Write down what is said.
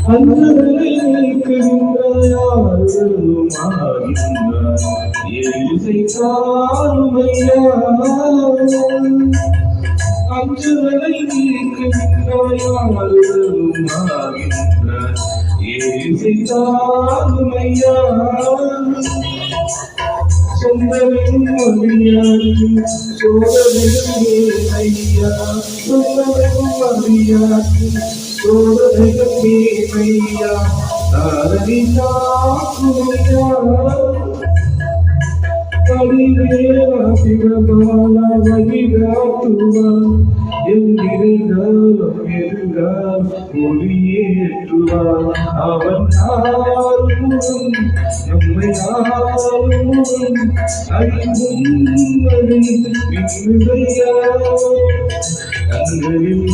அஞ்சலை நீக்குகின்றார் ஏசைத்தாருமையா அஞ்சலை நீக்குகின்றார் ஏசைத்தாருமையா சொந்தமின் மதியாது சோதனைகள் ஐயா சொந்தமின் மதியாது சோதனைகள் ஐயா தாரணி தாக்குமையா கடிவேரா சிவபாலா வழிகாட்டுவான் எங்கிருந்தாலும் இருந்தால் ஒளியேற்றுவான் அவன் ஆளும் நம்மை ஆளும் அறிவும் கண்களில்